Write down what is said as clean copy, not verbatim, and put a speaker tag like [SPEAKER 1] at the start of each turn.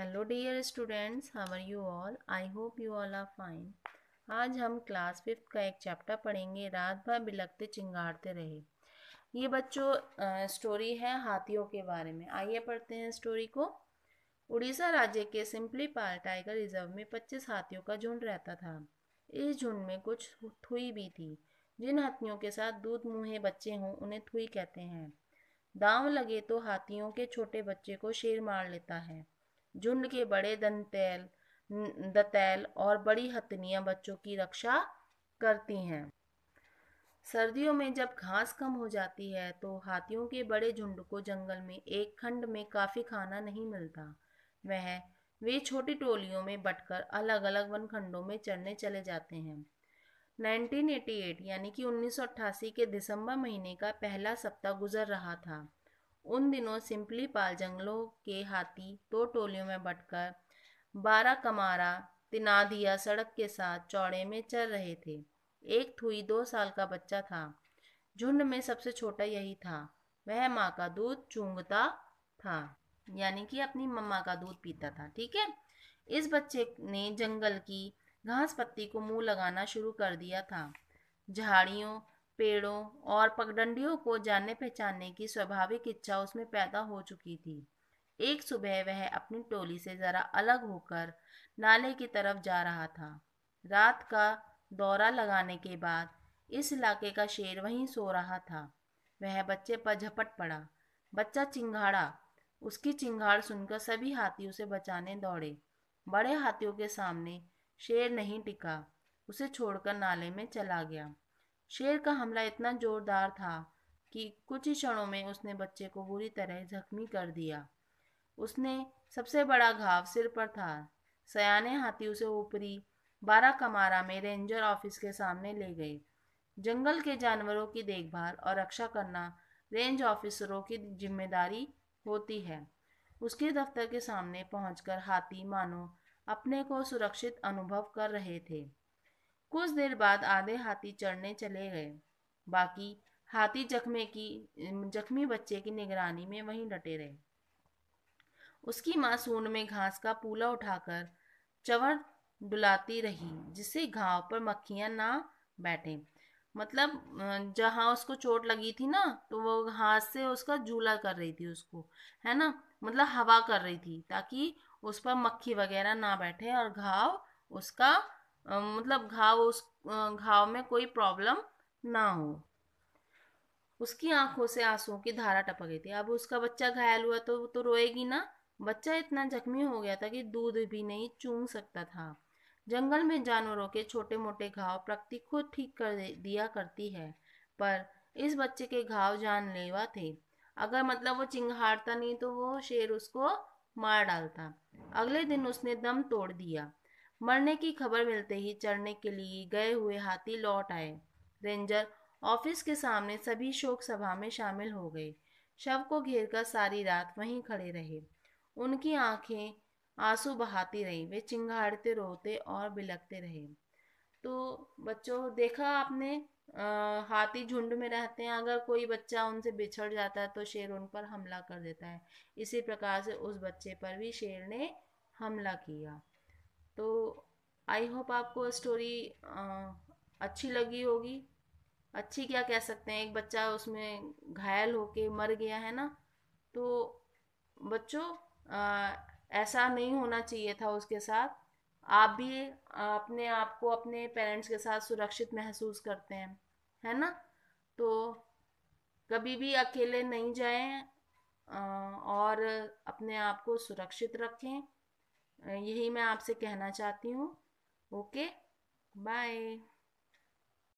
[SPEAKER 1] Hello dear students, how are you all? I hope you all are fine. आज हम class fifth का एक chapter पढ़ेंगे, रात भर बिलखते चिंगारते रहे। ये बच्चों स्टोरी है हाथियों के बारे में। आइए पढ़ते हैं स्टोरी को। उड़ीसा राज्य के सिंपली पाल टाइगर रिजर्व में 25 हाथियों का झुंड रहता था। इस झुंड में कुछ थुई भी थी। जिन हाथियों के साथ दूध मुँहे बच्चे हों उन्हें थुई कहते हैं। दांव लगे तो हाथियों के छोटे बच्चे को शेर मार लेता है। झुंड के बड़े दंतैल और बड़ी हथनियां बच्चों की रक्षा करती हैं। सर्दियों में जब घास कम हो जाती है तो हाथियों के बड़े झुंड को जंगल में एक खंड में काफी खाना नहीं मिलता। वह वे छोटी टोलियों में बंटकर अलग अलग वन खंडों में चरने चले जाते हैं। 1988 यानी कि 1988 के दिसंबर महीने का पहला सप्ताह गुजर रहा था। उन दिनों सिंपली पाल जंगलों के हाथी दो टोलियों में बंटकर 12 कमारा तिनादिया सड़क के साथ चौड़े में चल रहे थे। एक थुई 2 साल का बच्चा था। झुंड में सबसे छोटा यही था। वह माँ का दूध चूंगता था, यानी कि अपनी मम्मा का दूध पीता था। ठीक है। इस बच्चे ने जंगल की घास पत्ती को मुंह लगाना शुरू कर दिया था। झाड़ियों, पेड़ों और पगडंडियों को जानने पहचानने की स्वाभाविक इच्छा उसमें पैदा हो चुकी थी। एक सुबह वह अपनी टोली से जरा अलग होकर नाले की तरफ जा रहा था। रात का दौरा लगाने के बाद इस इलाके का शेर वहीं सो रहा था। वह बच्चे पर झपट पड़ा। बच्चा चिंघाड़ा। उसकी चिंगाड़ सुनकर सभी हाथी उसे बचाने दौड़े। बड़े हाथियों के सामने शेर नहीं टिका, उसे छोड़कर नाले में चला गया। शेर का हमला इतना जोरदार था कि कुछ ही क्षणों में उसने बच्चे को बुरी तरह जख्मी कर दिया। उसने सबसे बड़ा घाव सिर पर था। सयाने हाथी उसे ऊपरी 12 कमारा में रेंजर ऑफिस के सामने ले गए। जंगल के जानवरों की देखभाल और रक्षा करना रेंज ऑफिसरों की जिम्मेदारी होती है। उसके दफ्तर के सामने पहुंचकर हाथी मानो अपने को सुरक्षित अनुभव कर रहे थे। कुछ देर बाद आधे हाथी चढ़ने चले गए। बाकी हाथी जख्मी बच्चे की निगरानी में वहीं डटे रहे। उसकी माँ सूंड में घास का पूला उठाकर चंवर डुलाती रही, जिससे घाव पर मक्खियां ना बैठे। मतलब जहाँ उसको चोट लगी थी ना, तो वो हाथ से उसका झूला कर रही थी उसको, है ना। मतलब हवा कर रही थी ताकि उस पर मक्खी वगैरह ना बैठे और घाव उसका मतलब घाव में कोई प्रॉब्लम ना हो। उसकी आंखों से आंसुओं की धारा टपक गई थी। अब उसका बच्चा घायल हुआ तो रोएगी ना। बच्चा इतना जख्मी हो गया था कि दूध भी नहीं चूम सकता था। जंगल में जानवरों के छोटे मोटे घाव प्रकृति खुद ठीक कर दिया करती है, पर इस बच्चे के घाव जानलेवा थे। अगर मतलब वो चिंघाड़ता नहीं तो वो शेर उसको मार डालता। अगले दिन उसने दम तोड़ दिया। मरने की खबर मिलते ही चढ़ने के लिए गए हुए हाथी लौट आए। रेंजर ऑफिस के सामने सभी शोक सभा में शामिल हो गए। शव को घेरकर सारी रात वहीं खड़े रहे। उनकी आंखें आंसू बहाती रहीं। वे चिंगाड़ते, रोते और बिलखते रहे। तो बच्चों, देखा आपने, हाथी झुंड में रहते हैं। अगर कोई बच्चा उनसे बिछड़ जाता है तो शेर उन पर हमला कर देता है। इसी प्रकार से उस बच्चे पर भी शेर ने हमला किया। तो आई होप आपको स्टोरी अच्छी लगी होगी। अच्छी क्या कह सकते हैं, एक बच्चा उसमें घायल होके मर गया, है ना। तो बच्चों, ऐसा नहीं होना चाहिए था उसके साथ। आप भी अपने आप को अपने पेरेंट्स के साथ सुरक्षित महसूस करते हैं, है ना। तो कभी भी अकेले नहीं जाएं, और अपने आप को सुरक्षित रखें। यही मैं आपसे कहना चाहती हूँ। Okay, bye.